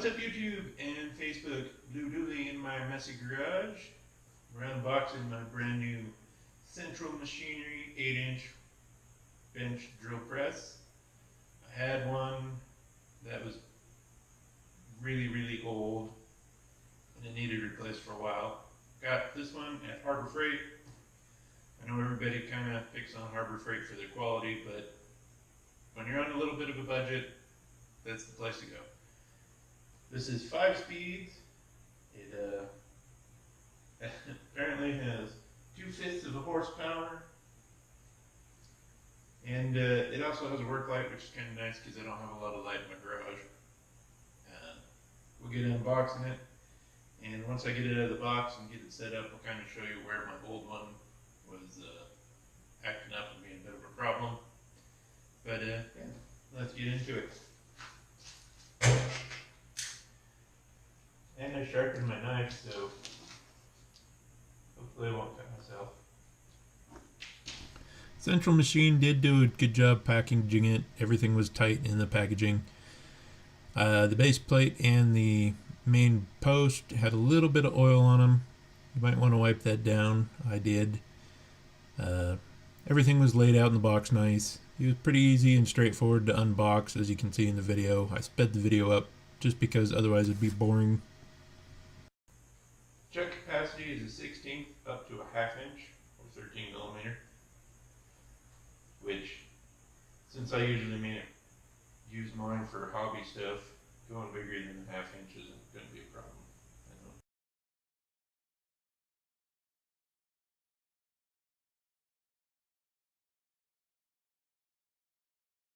What's up YouTube and Facebook? Lou Dooley in my messy garage. We're unboxing my brand new Central Machinery 8-inch bench drill press. I had one that was really old and it needed replaced for a while. Got this one at Harbor Freight. I know everybody kind of picks on Harbor Freight for their quality, but when you're on a little bit of a budget, that's the place to go. This is 5 speeds. It apparently has 2/5 of the horsepower. And it also has a work light, which is kind of nice because I don't have a lot of light in my garage. We'll get unboxing it. And once I get it out of the box and get it set up, I'll kind of show you where my old one was acting up and being a bit of a problem. But yeah, let's get into it. And I sharpened my knife, so hopefully I won't cut myself. Central Machine did do a good job packaging it. Everything was tight in the packaging. The base plate and the main post had a little bit of oil on them. You might want to wipe that down. I did. Everything was laid out in the box nice. It was pretty easy and straightforward to unbox, as you can see in the video. I sped the video up just because otherwise it'd be boring. Chuck capacity is a 1/16 up to a 1/2 inch or 13 millimeter. Which, since I usually use mine for hobby stuff, going bigger than a 1/2 inch isn't going to be a problem.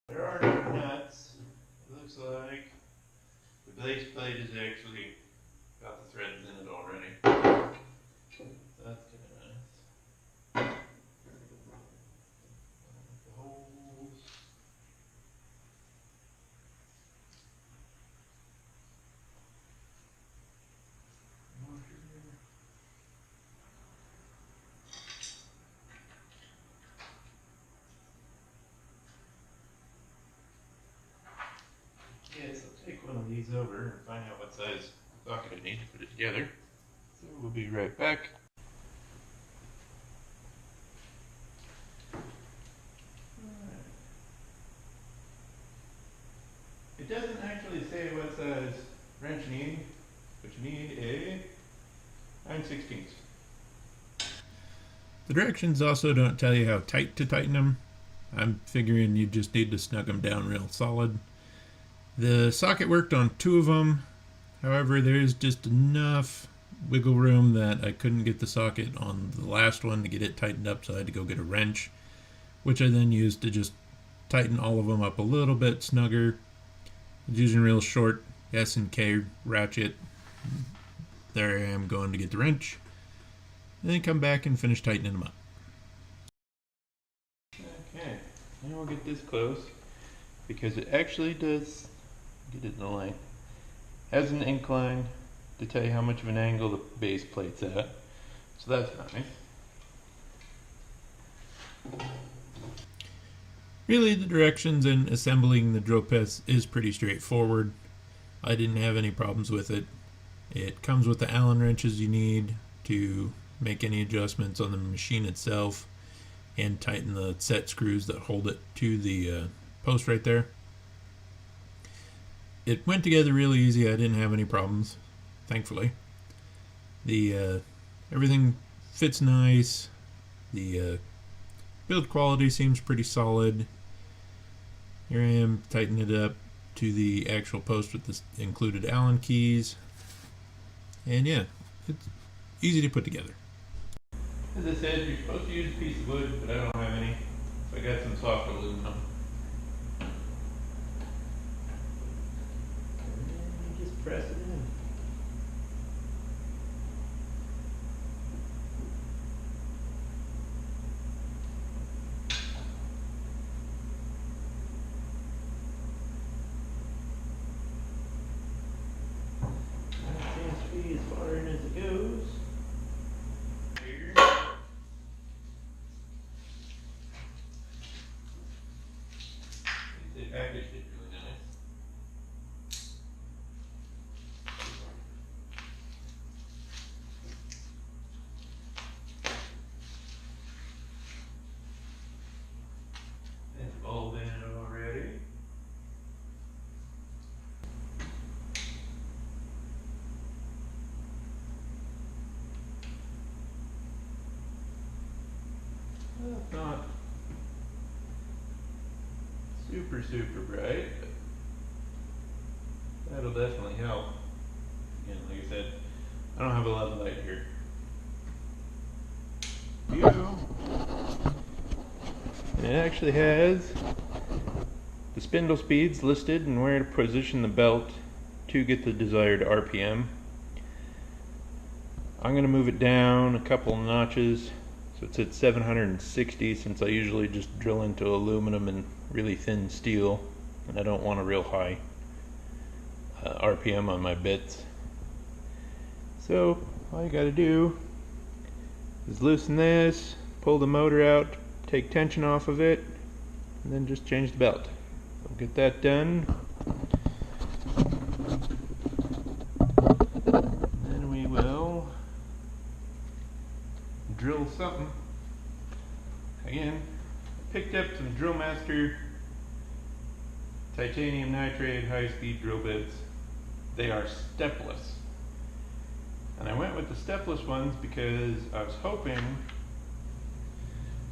There are no nuts. It looks like the base plate is actually got the threads in it already. That's kind of nice. The holes. Yes, I'll take one of these over and find out what size socket I need to put it together. So we'll be right back. It doesn't actually say what size wrench you need, but you need a 9/16. The directions also don't tell you how tight to tighten them. I'm figuring you just need to snug them down real solid. The socket worked on 2 of them. However, there is just enough wiggle room that I couldn't get the socket on the last one to get it tightened up, so I had to go get a wrench, which I then used to just tighten all of them up a little bit snugger. I was using a real short S&K ratchet. There I am going to get the wrench, and then come back and finish tightening them up. Okay, now we'll get this close because it actually does get it in the light. Has an incline to tell you how much of an angle the base plate's at, so that's nice. Really, the directions in assembling the drill press is pretty straightforward. I didn't have any problems with it. It comes with the Allen wrenches you need to make any adjustments on the machine itself and tighten the set screws that hold it to the post right there. It went together really easy. I didn't have any problems, thankfully. The everything fits nice. The build quality seems pretty solid. Here I am tightening it up to the actual post with the included Allen keys. And yeah, it's easy to put together. As I said, you're supposed to use a piece of wood, but I don't have any. So I got some soft aluminum. And just press it in. As far in as it goes. Here. They packaged it really nice. not super bright, but that'll definitely help. Again, like I said, I don't have a lot of light here. And it actually has the spindle speeds listed and where to position the belt to get the desired RPM. I'm going to move it down a couple notches so it's at 760, since I usually just drill into aluminum and really thin steel and I don't want a real high RPM on my bits. So all you got to do is loosen this, pull the motor out, take tension off of it, and then just change the belt. We'll get that done. Then we will drill something. Again, I picked up some Drill Master titanium nitride high-speed drill bits. They are stepless. And I went with the stepless ones because I was hoping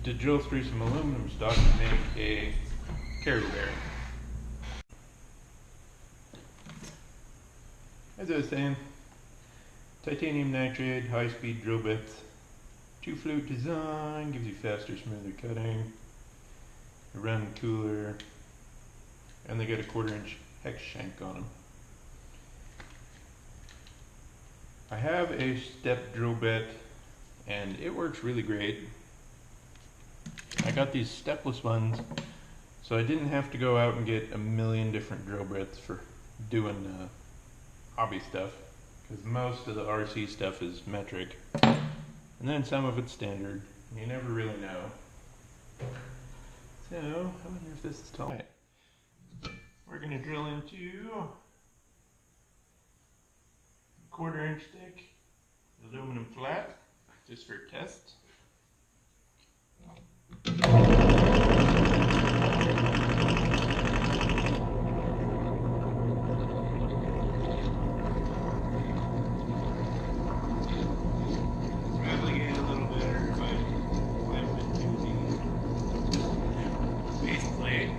to drill through some aluminum stock to make a carrier bearing. As I was saying, titanium nitride high-speed drill bits, 2-flute design, gives you faster, smoother cutting, they run cooler, and they got a 1/4-inch hex shank on them. I have a step drill bit and it works really great. I got these stepless ones so I didn't have to go out and get a million different drill bits for doing hobby stuff, because most of the RC stuff is metric and then some of it's standard. You never really know. So I wonder if this is tall. Right. We're going to drill into 1/4-inch thick aluminum flat, just for test. Probably get a little better if I clamp it to the base plate.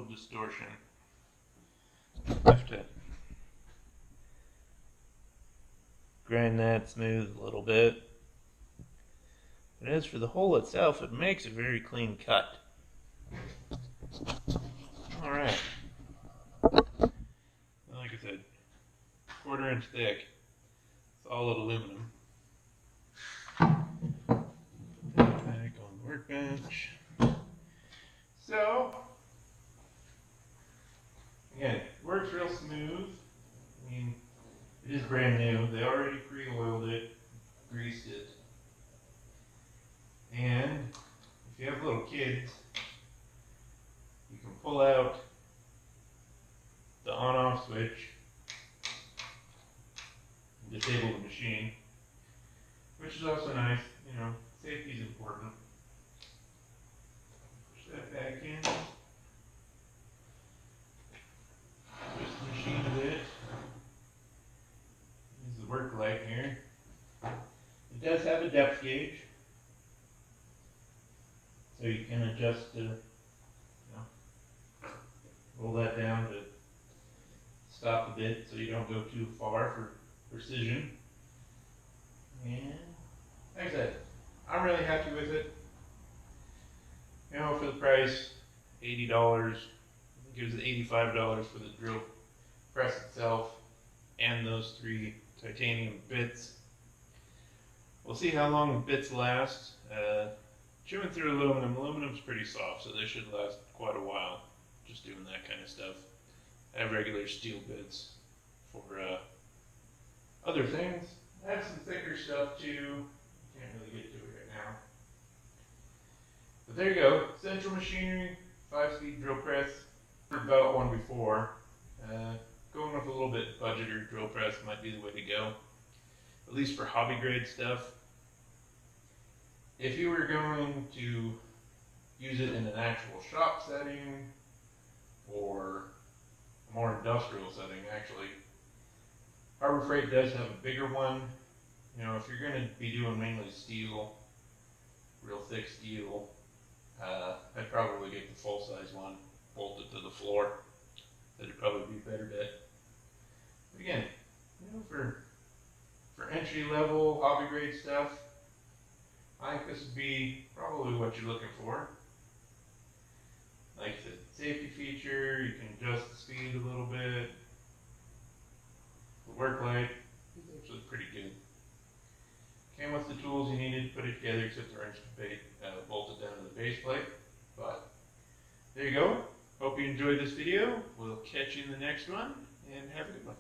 Distortion. Have to grind that smooth a little bit. But as for the hole itself, it makes a very clean cut. Alright. Like I said, 1/4-inch thick, solid aluminum. Put that back on the workbench. So, again, it works real smooth. I mean, it is brand new. They already pre-oiled it, greased it. And if you have little kids, you can pull out the on-off switch and disable the machine, which is also nice. You know, safety is important. Push that back in. Twist the machine a bit. Use the work light here. It does have a depth gauge, so you can adjust to, roll that down to stop the bit so you don't go too far for precision. And like I said, I'm really happy with it. You know, for the price, $80. I think it was $85 for the drill press itself and those 3 titanium bits. We'll see how long the bits last. Chewing through aluminum. Aluminum's pretty soft, so they should last quite a while. Just doing that kind of stuff. I have regular steel bits for other things. I have some thicker stuff too. Can't really get to it right But there you go, Central Machinery 5-speed drill press. Heard about one before. Going with a little bit budgeter drill press might be the way to go, at least for hobby grade stuff. If you were going to use it in an actual shop setting or a more industrial setting, actually, Harbor Freight does have a bigger one. You know, if you're going to be doing mainly steel, real thick steel, I'd probably get the full size one, bolted to the floor. That'd probably be a better bet. But again, you know, for entry level hobby grade stuff, I think this would be probably what you're looking for. Like I said, safety feature, you can adjust the speed a little bit. The work life is actually pretty good. Came with the tools you needed to put it together, except the wrench bolted down to the base plate. But there you go. Hope you enjoyed this video. We'll catch you in the next one, and have a good one.